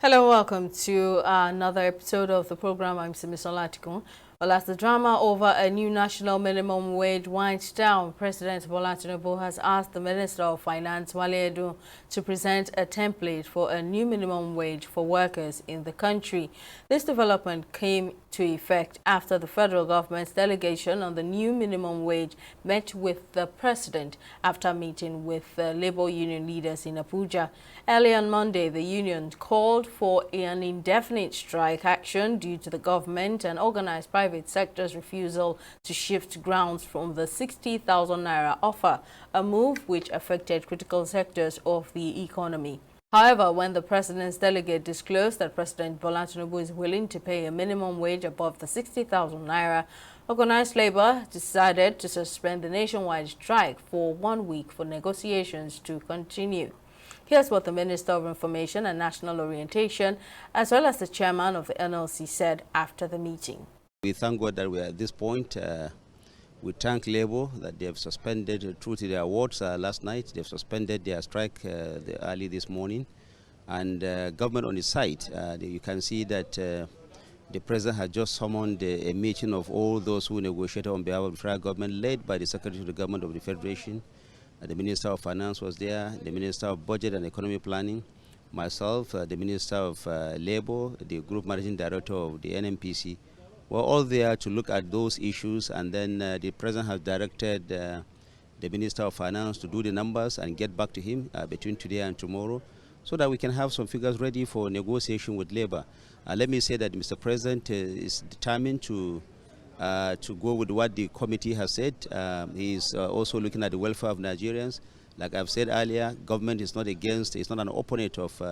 Hello, welcome to another episode of the program. I'm Simisola Atikun. Well, as the drama over a new national minimum wage winds down, President Bola Tinubu has asked the Minister of Finance, Wale Edun, to present a template for a new minimum wage for workers in the country. This development came to effect after the federal government's delegation on the new minimum wage met with the President after meeting with labor union leaders in Abuja. Early on Monday, the union called for an indefinite strike action due to the government and organized private sector's refusal to shift grounds from the 60,000 naira offer, a move which affected critical sectors of the economy. However, when the president's delegate disclosed that President Bola Tinubu is willing to pay a minimum wage above the 60,000 naira, organized labor decided to suspend the nationwide strike for 1 week for negotiations to continue. Here's what the Minister of Information and National Orientation, as well as the chairman of the NLC, said after the meeting. We thank God that we are at this point. We thank Labour that they have suspended, through to their awards last night, they've suspended their strike early this morning. And government on its side, you can see that the President has just summoned a meeting of all those who negotiated on behalf of the federal government, led by the Secretary of the Government of the Federation. The Minister of Finance was there, the Minister of Budget and Economy Planning, myself, the Minister of Labour, the Group Managing Director of the NMPC. We're all there to look at those issues, and then the President has directed the Minister of Finance to do the numbers and get back to him between today and tomorrow, so that we can have some figures ready for negotiation with Labour. Let me say that Mr. President is determined to go with what the committee has said. He is also looking at the welfare of Nigerians. Like I've said earlier, government is not against, it's not an opponent of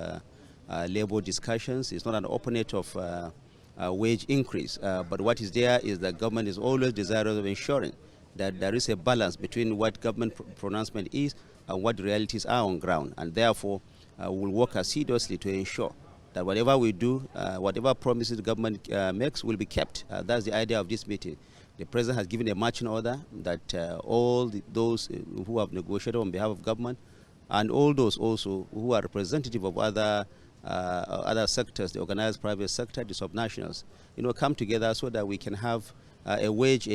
labor discussions, it's not an opponent of wage increase. But what is there is that government is always desirous of ensuring that there is a balance between what government pronouncement is and what the realities are on ground. And therefore, we'll work assiduously to ensure that whatever we do, whatever promises the government makes will be kept. That's the idea of this meeting. The President has given a marching order that all those who have negotiated on behalf of government and all those also who are representative of other sectors, the organized private sector, the subnationals, come together so that we can have a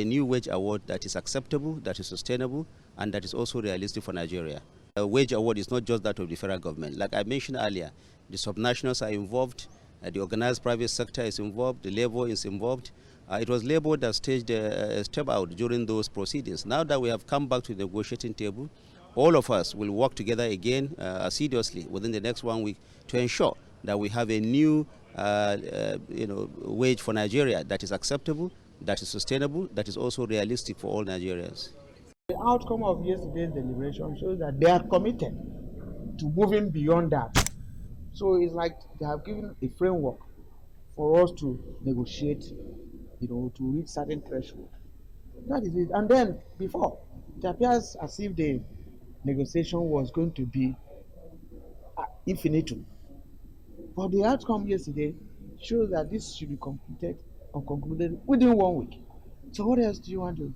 new wage award that is acceptable, that is sustainable, and that is also realistic for Nigeria. A wage award is not just that of the federal government. Like I mentioned earlier, the subnationals are involved, the organized private sector is involved, the labor is involved. It was labor that staged a step out during those proceedings. Now that we have come back to the negotiating table, all of us will work together again assiduously within the next 1 week to ensure that we have a new wage for Nigeria that is acceptable, that is sustainable, that is also realistic for all Nigerians. The outcome of yesterday's deliberation shows that they are committed to moving beyond that. So it's like they have given a framework for us to negotiate, to reach certain threshold. That is it. And then before, it appears as if the negotiation was going to be infinitum. But the outcome yesterday shows that this should be completed or concluded within 1 week. So what else do you want to?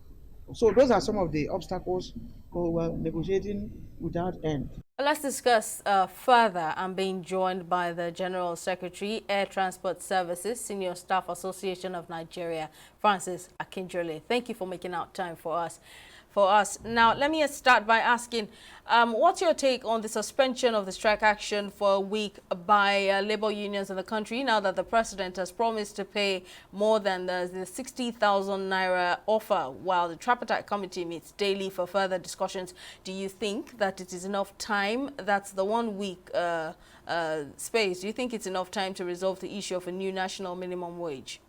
So those are some of the obstacles for negotiating without end. Let's discuss further. I'm being joined by the General Secretary, Air Transport Services, Senior Staff Association of Nigeria, Francis Akinjole. Thank you for making out time for us. Now, let me start by asking, what's your take on the suspension of the strike action for a week by labor unions in the country now that the president has promised to pay more than the 60,000 naira offer while the tripartite committee meets daily for further discussions? Do you think that it is enough time? That's the 1 week space. Do you think it's enough time to resolve the issue of a new national minimum wage?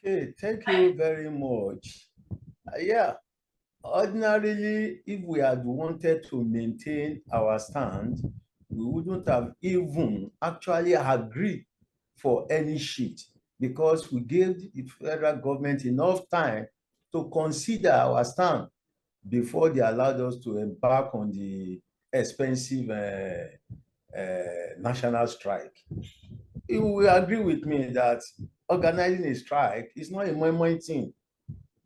Okay, thank you very much. Yeah. Ordinarily, if we had wanted to maintain our stand, we wouldn't have even actually agreed for any shift because we gave the federal government enough time to consider our stand before they allowed us to embark on the expensive national strike. You will agree with me that organizing a strike is not a moi thing.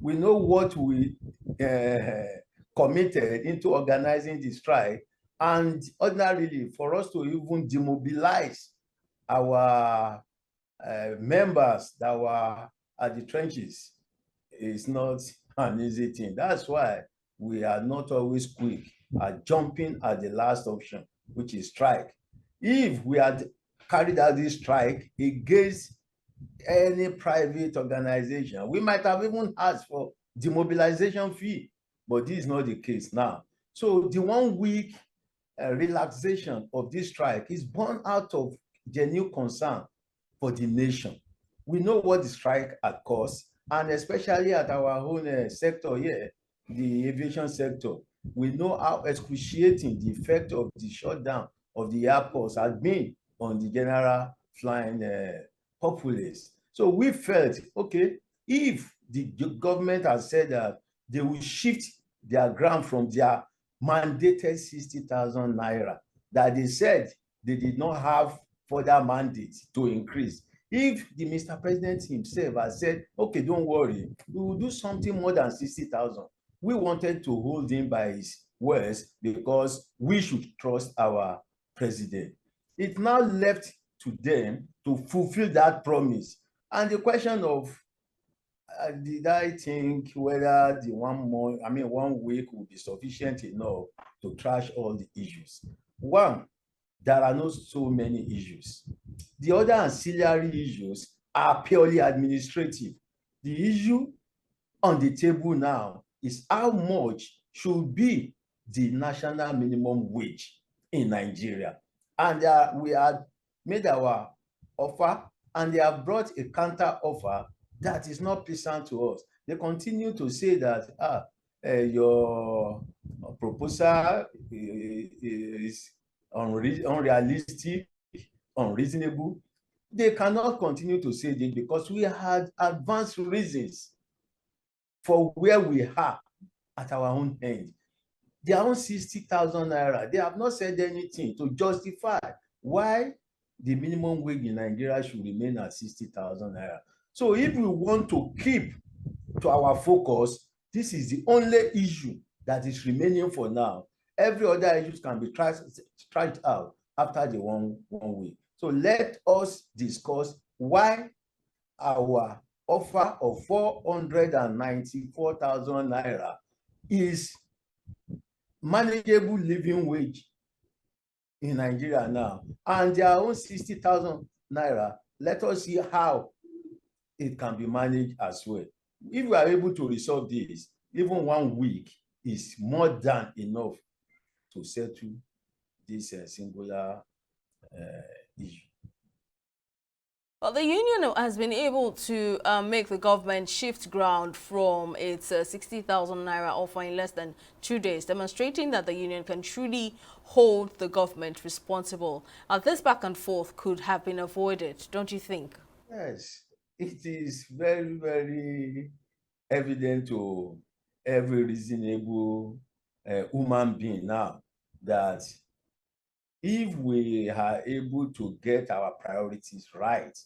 We know what we committed into organizing the strike, and ordinarily for us to even demobilize our members that were at the trenches is not an easy thing. That's why we are not always quick at jumping at the last option, which is strike. If we had carried out this strike against any private organization, we might have even asked for demobilization fee, but this is not the case now. So the 1 week relaxation of this strike is born out of genuine concern for the nation. We know what the strike had caused, and especially at our own sector here, the aviation sector, we know how excruciating the effect of the shutdown of the airports has been on the general flying populace. So we felt, okay, if the government has said that they will shift their ground from their mandated 60,000 naira, that they said they did not have further mandate to increase. If the Mr. President himself has said, okay, don't worry, we will do something more than 60,000. We wanted to hold him by his words because we should trust our president. It now left to them to fulfill that promise. And the question of did I think whether the 1 week will be sufficient enough to trash all the issues? One, there are not so many issues. The other ancillary issues are purely administrative. The issue on the table now is how much should be the national minimum wage in Nigeria. And we had made our offer, and they have brought a counter offer that is not pleasant to us. They continue to say that your proposal is unrealistic, unreasonable. They cannot continue to say this because we had advanced reasons for where we are at our own end. Their own 60,000 naira, they have not said anything to justify why the minimum wage in Nigeria should remain at 60,000 naira. So if we want to keep to our focus, this is the only issue that is remaining for now. Every other issue can be tried out after the one week. So let us discuss why our offer of 494,000 naira is manageable living wage in Nigeria now, and their own 60,000 naira. Let us see how it can be managed as well. If we are able to resolve this, even 1 week is more than enough to settle this singular issue. Well, the union has been able to make the government shift ground from its 60,000 naira offer in less than 2 days, demonstrating that the union can truly hold the government responsible. This back and forth could have been avoided, don't you think? Yes, it is very, very evident to every reasonable human being now that if we are able to get our priorities right,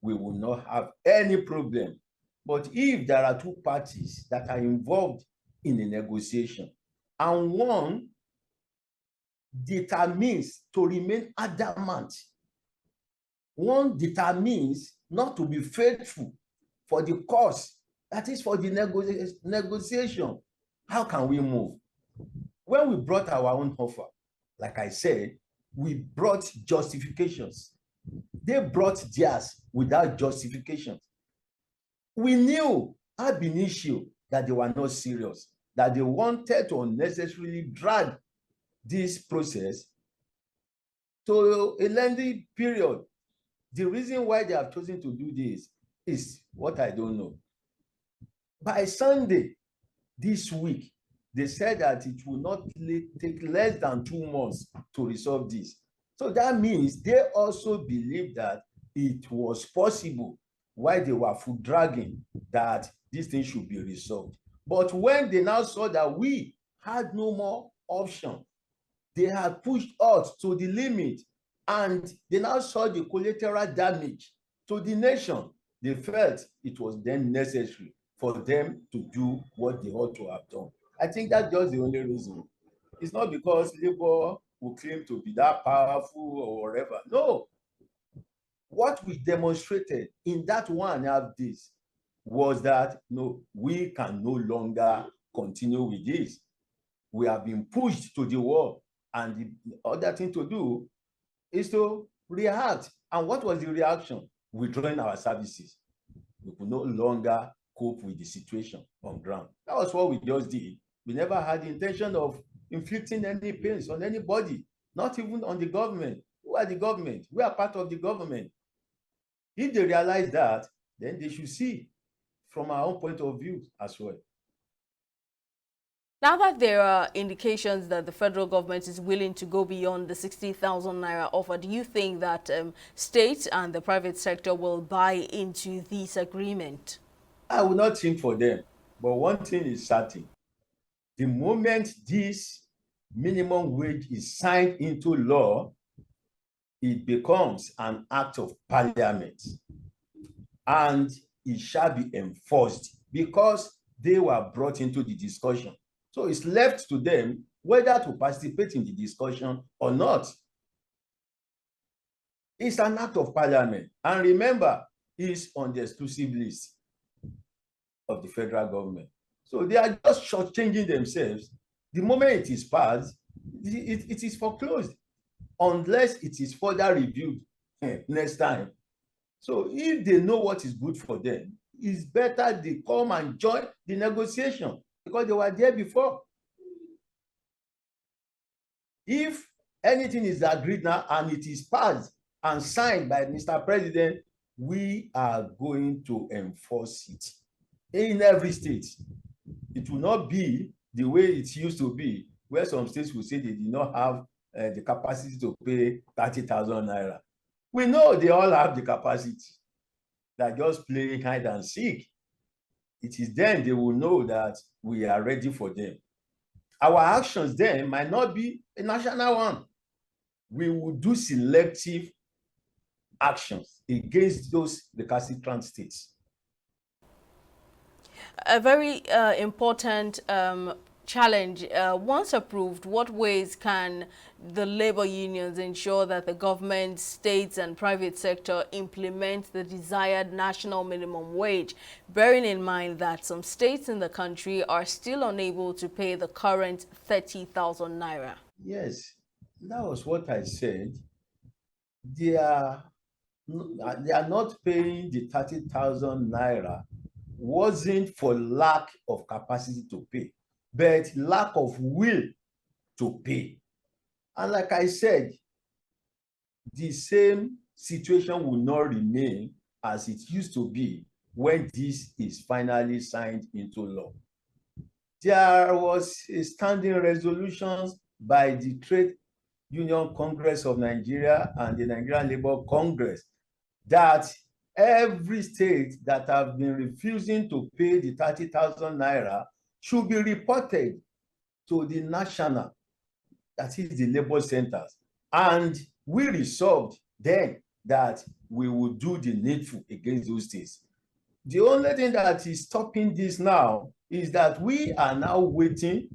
we will not have any problem. But if there are two parties that are involved in a negotiation and one determines to remain adamant, one determines not to be faithful for the cause, that is for the negotiation, how can we move? When we brought our own offer, like I said, we brought justifications. They brought theirs without justifications. We knew ab initio that they were not serious, that they wanted to unnecessarily drag this process to a lengthy period. The reason why they have chosen to do this is what I don't know. By Sunday this week, they said that it will not take less than 2 months to resolve this. So that means they also believe that it was possible while they were foot dragging that this thing should be resolved. But when they now saw that we had no more option, they had pushed us to the limit, and they now saw the collateral damage to the nation. They felt it was then necessary for them to do what they ought to have done. I think that's just the only reason. It's not because Labour will claim to be that powerful or whatever. No. what we demonstrated in that 1.5 days was that no, we can no longer continue with this. We have been pushed to the wall, and the other thing to do is to react. And what was the reaction? Withdrawing our services. We could no longer cope with the situation on ground. That was what we just did. We never had the intention of inflicting any pains on anybody, not even on the government. Who are the government? We are part of the government. If they realize that, then they should see from our own point of view as well. Now that there are indications that the federal government is willing to go beyond the 60,000 naira offer, do you think that state and the private sector will buy into this agreement? I will not think for them, but one thing is certain. The moment this minimum wage is signed into law, it becomes an act of parliament, and it shall be enforced because they were brought into the discussion. So it's left to them whether to participate in the discussion or not. It's an act of parliament. And remember, it's on the exclusive list of the federal government. So they are just shortchanging themselves. The moment it is passed, it is foreclosed unless it is further reviewed next time. So if they know what is good for them, it's better they come and join the negotiation because they were there before. If anything is agreed now and it is passed and signed by Mr. President, we are going to enforce it in every state. It will not be the way it used to be, where some states will say they did not have the capacity to pay 30,000 naira. We know they all have the capacity. They're just playing hide and seek. It is then they will know that we are ready for them. Our actions then might not be a national one. We will do selective actions against those recalcitrant states. A very important challenge. Once approved, what ways can the labor unions ensure that the government, states and private sector implement the desired national minimum wage, bearing in mind that some states in the country are still unable to pay the current 30,000 naira? Yes, that was what I said. They are not paying the 30,000 naira wasn't for lack of capacity to pay, but lack of will to pay. And like I said, the same situation will not remain as it used to be when this is finally signed into law. There was a standing resolutions by the Trade Union Congress of Nigeria and the Nigerian Labour Congress that every state that have been refusing to pay the 30,000 naira should be reported to the national, that is the labor centers. And we resolved then that we will do the needful against those states. The only thing that is stopping this now is that we are now waiting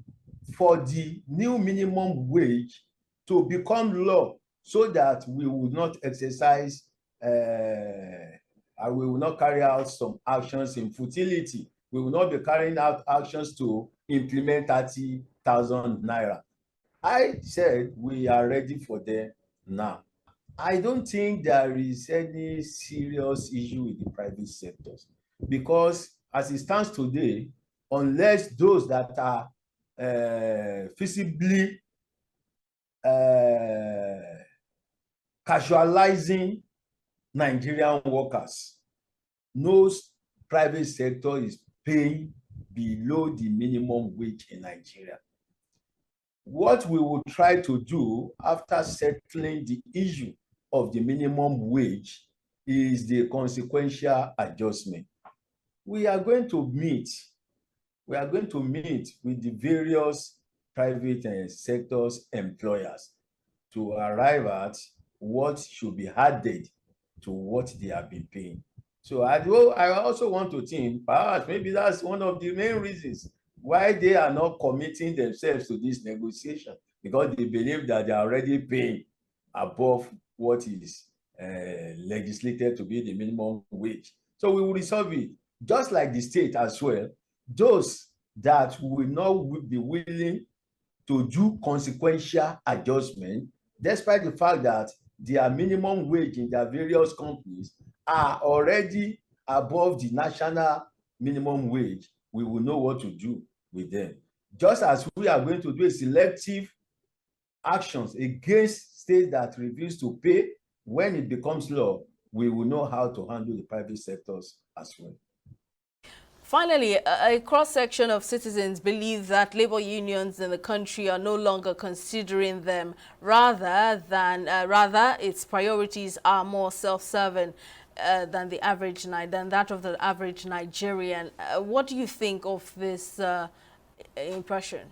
for the new minimum wage to become law so that we will not exercise we will not carry out some actions in futility. We will not be carrying out actions to implement 30,000 naira. I said we are ready for them now. I don't think there is any serious issue with the private sectors because as it stands today, unless those that are visibly casualizing Nigerian workers, no private sector is paying below the minimum wage in Nigeria. What we will try to do after settling the issue of the minimum wage is the consequential adjustment. We are going to meet with the various private sectors employers to arrive at what should be added to what they have been paying. So I also want to think perhaps maybe that's one of the main reasons why they are not committing themselves to this negotiation, because they believe that they are already paying above what is legislated to be the minimum wage. So we will resolve it, just like the state as well. Those that will not be willing to do consequential adjustment, despite the fact that their minimum wage in their various companies are already above the national minimum wage, we will know what to do with them. Just as we are going to do a selective actions against states that refuse to pay, when it becomes law, we will know how to handle the private sectors as well. Finally, a cross-section of citizens believe that labor unions in the country are no longer considering them, rather its priorities are more self-serving than that of the average Nigerian. What do you think of this impression?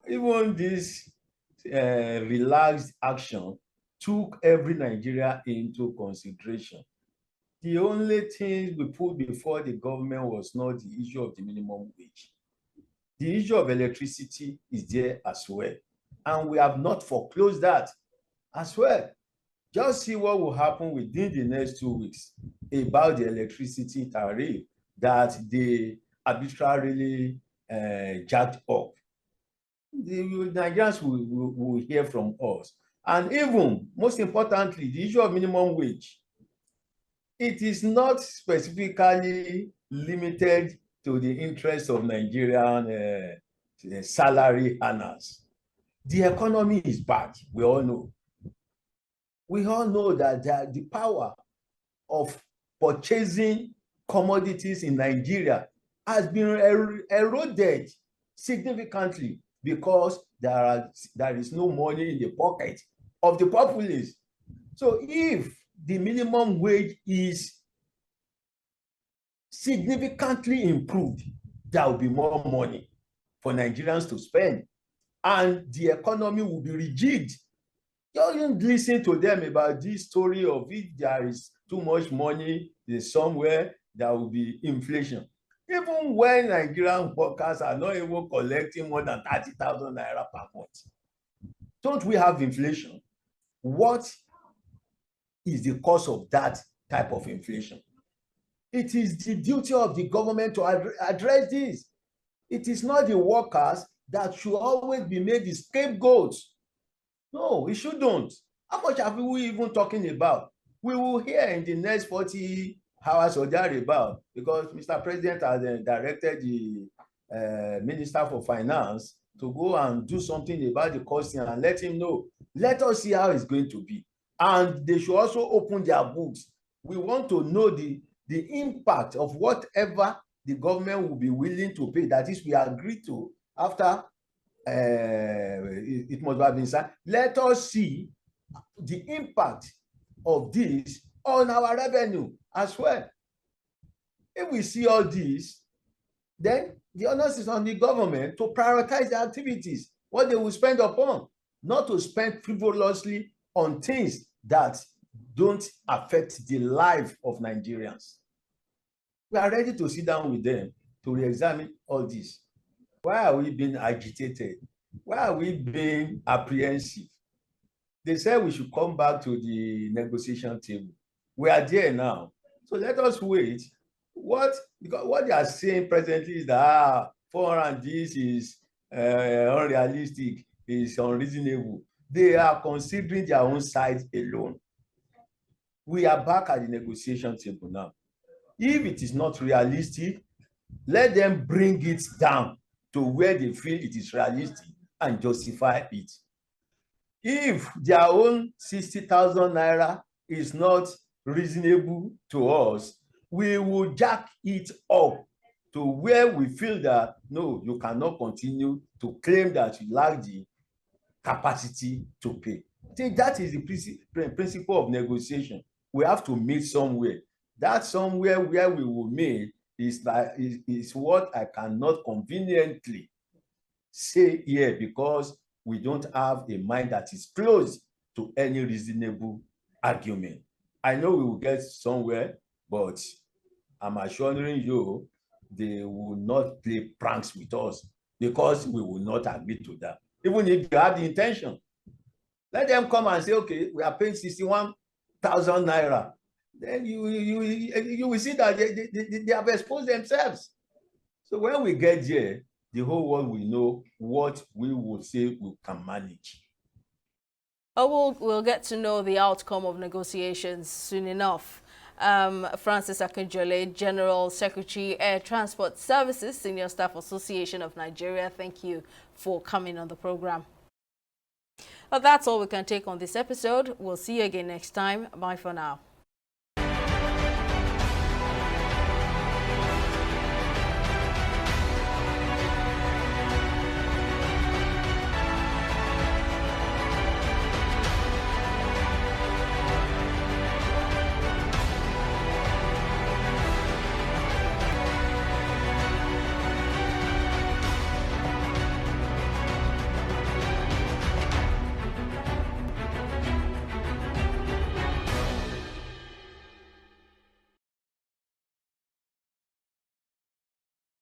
Even this relaxed action took every Nigeria into consideration. The only thing we put before the government was not the issue of the minimum wage. The issue of electricity is there as well. And we have not foreclosed that as well. Just see what will happen within the next 2 weeks about the electricity tariff that they arbitrarily jacked up. The Nigerians will hear from us. And even, most importantly, the issue of minimum wage. It is not specifically limited to the interests of Nigerian salary earners. The economy is bad, we all know. We all know that the power of purchasing commodities in Nigeria has been eroded significantly because there is no money in the pocket of the populace. So if the minimum wage is significantly improved, there will be more money for Nigerians to spend, and the economy will be rejigged. Don't listen to them about this story of if there is too much money somewhere, there will be inflation. Even when Nigerian workers are not even collecting more than 30,000 naira per month, don't we have inflation? What is the cause of that type of inflation? It is the duty of the government to address this. It is not the workers that should always be made the scapegoats. No, we shouldn't. How much have we even talking about? We will hear in the next 40 hours or thereabout, because Mr. President has directed the Minister for Finance to go and do something about the costing and let him know. Let us see how it's going to be. And they should also open their books. We want to know the impact of whatever the government will be willing to pay. That is, we agree to after it must have been signed. Let us see the impact of this on our revenue as well. If we see all this, then the onus is on the government to prioritize the activities, what they will spend upon, not to spend frivolously on things that don't affect the life of Nigerians. We are ready to sit down with them to re-examine all this. Why are we being agitated? Why are we being apprehensive? They said we should come back to the negotiation table. We are there now. So let us wait. Because what they are saying presently is that 400 this is unrealistic, is unreasonable. They are considering their own side alone. We are back at the negotiation table now. If it is not realistic, let them bring it down to where they feel it is realistic and justify it. If their own 60,000 naira is not reasonable to us, we will jack it up to where we feel that, no, you cannot continue to claim that you lack the capacity to pay. I think that is the principle of negotiation. We have to meet somewhere. That somewhere where we will meet is what I cannot conveniently say here, because we don't have a mind that is close to any reasonable argument. I know we will get somewhere, but I'm assuring you they will not play pranks with us, because we will not agree to that. Even if you have the intention, let them come and say, okay, we are paying 61 1,000 naira, then you will see that they have exposed themselves. So when we get there, the whole world will know what we will say we can manage. We'll get to know the outcome of negotiations soon enough. Francis Akinjole, General Secretary, Air Transport Services, Senior Staff Association of Nigeria, thank you for coming on the program. Well, that's all we can take on this episode. We'll see you again next time. Bye for now.